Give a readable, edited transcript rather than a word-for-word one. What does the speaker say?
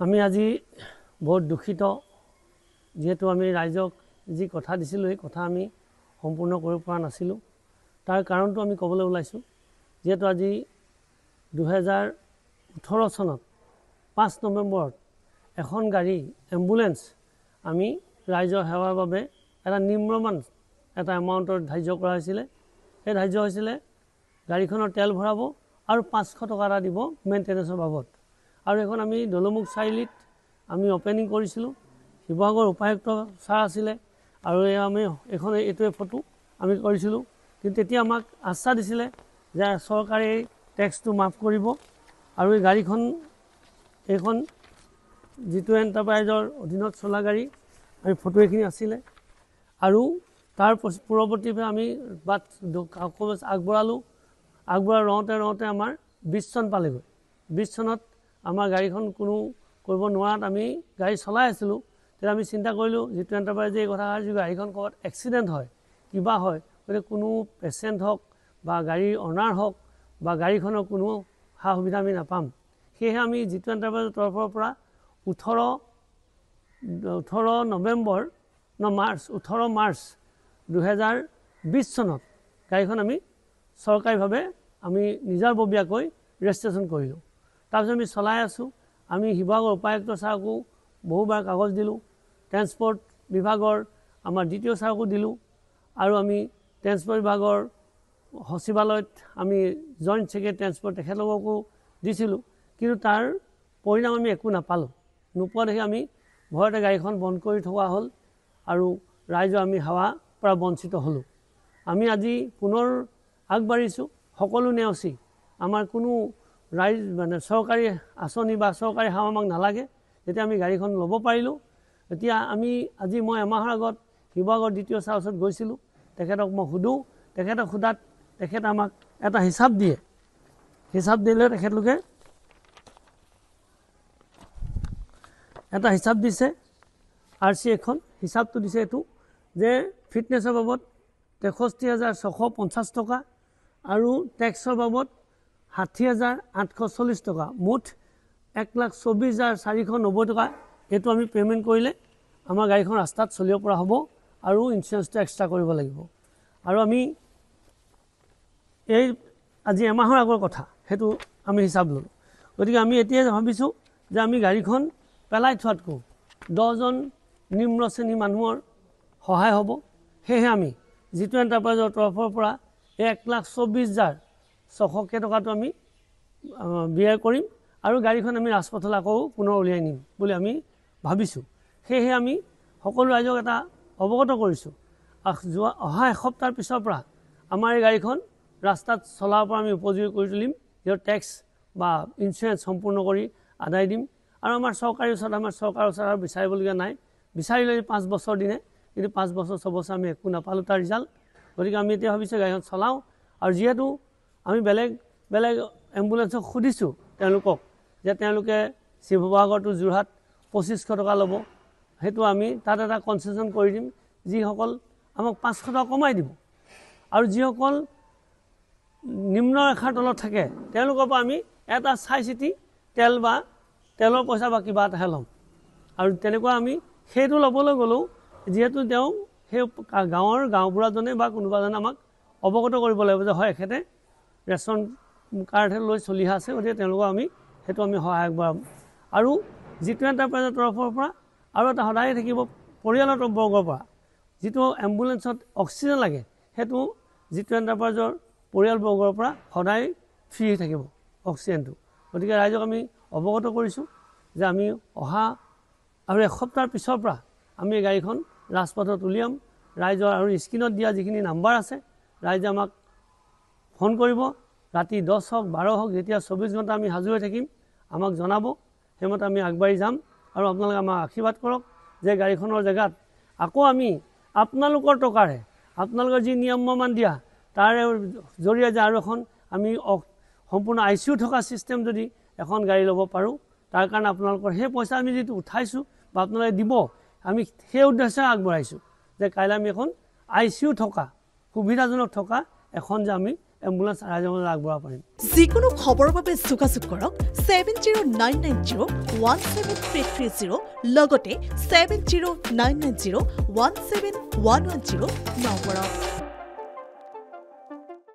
আমি আজি বহুত দুখিত যেহেতু আমি ৰাইজক যি কথা দিছিলোঁ এই কথা আমি সম্পূৰ্ণ কৰিব পৰা নাছিলোঁ। তাৰ কাৰণটো আমি ক'বলৈ ওলাইছোঁ। যেহেতু আজি 2018 চনত 5 নৱেম্বৰত এখন গাড়ী এম্বুলেন্স আমি ৰাইজৰ সেৱাৰ বাবে এটা নিম্নমান এটা এমাউণ্টৰ ধাৰ্য কৰা হৈছিলে। সেই ধাৰ্য হৈছিলে গাড়ীখনৰ তেল ভৰাব আৰু 500 টকা এটা দিব মেইনটেনেন্সৰ বাবদ। আৰু এখন আমি দলমুখ চাৰিআলিত আমি অপেনিং কৰিছিলোঁ। শিৱসাগৰ উপায়ুক্ত ছাৰ আছিলে আৰু আমি এইটোৱে ফটো আমি কৰিছিলোঁ। কিন্তু তেতিয়া আমাক আশ্বাস দিছিলে যে চৰকাৰে এই টেক্সটো মাফ কৰিব আৰু এই গাড়ীখন এইখন যিটো এণ্টাৰপ্ৰাইজৰ অধীনত চলা গাড়ী আমি ফটো এইখিনি আছিলে। আৰু তাৰ পৰৱৰ্তীভাৱে আমি বাট আগবঢ়ালোঁ। ৰওঁতে আমাৰ 20 চন পালেগৈ। 20 চনত আমাৰ গাড়ীখন কোনো কৰিব নোৱাৰাত আমি গাড়ী চলাই আছিলোঁ। তেতিয়া আমি চিন্তা কৰিলোঁ যিটো এণ্টাৰপ্ৰাইজে এই কথা যদি গাড়ীখন ক'ৰবাত এক্সিডেণ্ট হয় কিবা হয় গতিকে কোনো পেচেণ্ট হওক বা গাড়ীৰ অনাৰ হওক বা গাড়ীখনৰ কোনো সা সুবিধা আমি নাপাম। সেয়েহে আমি যিটো এণ্টাৰপ্ৰাইজৰ তৰফৰ পৰা 18 মাৰ্চ 2020 চনত গাড়ীখন আমি চৰকাৰীভাৱে আমি নিজাববীয়াকৈ ৰেজিষ্ট্ৰেশ্যন কৰিলোঁ। তাৰপিছত আমি চলাই আছোঁ। আমি শিৱসাগৰ উপায়ুক্ত ছাৰকো বহুবাৰ কাগজ দিলোঁ। ট্ৰেন্সপৰ্ট বিভাগৰ আমাৰ দ্বিতীয় ছাৰকো দিলোঁ আৰু আমি ট্ৰেন্সপৰ্ট বিভাগৰ সচিবালয়ত আমি জইণ্ট ছেক্ৰেটাৰী ট্ৰেন্সপৰ্ট তেখেতলোককো দিছিলোঁ। কিন্তু তাৰ পৰিণাম আমি একো নাপালোঁ। নোপোৱা দেখি আমি ভয়তে গাড়ীখন বন্ধ কৰি থকা হ'ল আৰু ৰাইজৰ আমি সেৱাৰ পৰা বঞ্চিত হ'লোঁ। আমি আজি পুনৰ আগবাঢ়িছোঁ সকলো নেওচি। আমাৰ কোনো ৰাইজ মানে চৰকাৰী আঁচনি বা চৰকাৰী সেৱা আমাক নালাগে। যেতিয়া আমি গাড়ীখন ল'ব পাৰিলোঁ এতিয়া আজি মই এমাহৰ আগত শিৱসাগৰ দ্বিতীয় ছাৰৰ ওচৰত গৈছিলোঁ। তেখেতক মই সোধোঁ। তেখেতক সোধাত তেখেতে আমাক এটা হিচাপ দিয়ে। হিচাপ দিলে তেখেতলোকে এটা হিচাপ দিছে RC এখন হিচাপটো দিছে এইটো যে ফিটনেছৰ বাবদ 63,650 টকা আৰু টেক্সৰ বাবদ 60,840 টকা, মুঠ 1,24,490 টকা এইটো আমি পে'মেণ্ট কৰিলে আমাৰ গাড়ীখন ৰাস্তাত চলিব পৰা হ'ব আৰু ইঞ্চুৰেঞ্চটো এক্সট্ৰা কৰিব লাগিব। আৰু আমি এই আজি এমাহৰ আগৰ কথা সেইটো আমি হিচাপ ল'লোঁ। গতিকে আমি এতিয়াই ভাবিছোঁ যে আমি গাড়ীখন পেলাই থোৱাতকৈ 10জন নিম্ন শ্ৰেণীৰ মানুহৰ সহায় হ'ব। সেয়েহে আমি যিটো এণ্টাৰপ্ৰাইজৰ তৰফৰ পৰা 1,24,400 টকাটো আমি ব্যয় কৰিম আৰু গাড়ীখন আমি ৰাজপথলৈ আকৌ পুনৰ উলিয়াই নিম বুলি আমি ভাবিছোঁ। সেয়েহে আমি সকলো ৰাইজক এটা অৱগত কৰিছোঁ। অহা এসপ্তাহৰ পিছৰ পৰা আমাৰ এই গাড়ীখন ৰাস্তাত চলাৰ পৰা আমি উপযোগী কৰি তুলিম। যিহেতু টেক্স বা ইঞ্চুৰেঞ্চ সম্পূৰ্ণ কৰি আদায় দিম আৰু আমাৰ চৰকাৰৰ ওচৰত আৰু বিচাৰিবলগীয়া নাই। বিচাৰিলে 5 বছৰ দিনে, কিন্তু 5 বছৰ 6 বছৰ আমি একো নাপালোঁ তাৰ ৰিজাল্ট। গতিকে আমি এতিয়া ভাবিছোঁ গাড়ীখন চলাওঁ। আৰু যিহেতু আমি বেলেগ এম্বুলেঞ্চক সুধিছোঁ তেওঁলোকক যে তেওঁলোকে শিৱসাগৰ টু যোৰহাট 2500 টকা ল'ব। সেইটো আমি তাত এটা কনচেশ্যন কৰি দিম। যিসকল আমাক 500 টকা কমাই দিব আৰু যিসকল নিম্ন ৰেখাৰ তলত থাকে তেওঁলোকৰ পৰা আমি এটা চাই চিতি তেলৰ পইচা বা কিবা এটাহে ল'ম। আৰু তেনেকুৱা আমি সেইটো ল'বলৈ গ'লেও যিহেতু তেওঁ সেই গাঁওবুঢ়াজনে বা কোনোবাজনে আমাক অৱগত কৰিব লাগিব যে হয় এখেতে ৰেচন কাৰ্ডহে লৈ চলি আছে, গতিকে তেওঁলোকক আমি সহায় আগবঢ়াম। আৰু যিটো এণ্টাৰপ্ৰাইজৰ তৰফৰ পৰা আৰু এটা সদায় থাকিব পৰিয়ালৰ বৰ্গৰ পৰা যিটো এম্বুলেঞ্চত অক্সিজেন লাগে সেইটো যিটো এণ্টাৰপ্ৰাইজৰ পৰিয়ালবৰ্গৰ পৰা সদায় ফ্ৰী থাকিব অক্সিজেনটো। গতিকে ৰাইজক আমি অৱগত কৰিছোঁ যে আমি অহা আৰু এসপ্তাহৰ পিছৰ পৰা আমি এই গাড়ীখন ৰাজপথত উলিয়াম। ৰাইজৰ আৰু স্ক্ৰীণত দিয়া যিখিনি নাম্বাৰ আছে ৰাইজে আমাক ফোন কৰিব। ৰাতি 10 হওক 12 হওক যেতিয়া 24 ঘণ্টা আমি সাজু হৈ থাকিম আমাক জনাব। সেইমতে আমি আগবাঢ়ি যাম আৰু আপোনালোকে আমাক আশীৰ্বাদ কৰক যে গাড়ীখনৰ জেগাত আকৌ আমি আপোনালোকৰ টকাৰে আপোনালোকৰ যি নিয়মমান দিয়া তাৰে জৰিয়তে আৰু এখন আমি সম্পূৰ্ণ ICU থকা ছিষ্টেম যদি এখন গাড়ী ল'ব পাৰোঁ তাৰ কাৰণে আপোনালোকৰ সেই পইচা আমি যিটো উঠাইছোঁ বা আপোনালোকে দিব আমি সেই উদ্দেশ্যে আগবঢ়াইছোঁ যে কাইলৈ আমি এখন ICU থকা সুবিধাজনক থকা এখন যে আমি এম্বুলেন্স ৰাইজলৈ আগবঢ়াব পাৰিম যিকোনো খবৰৰ বাবে যোগাযোগ কৰক 7099017330 লগতে 7099017110 নম্বৰত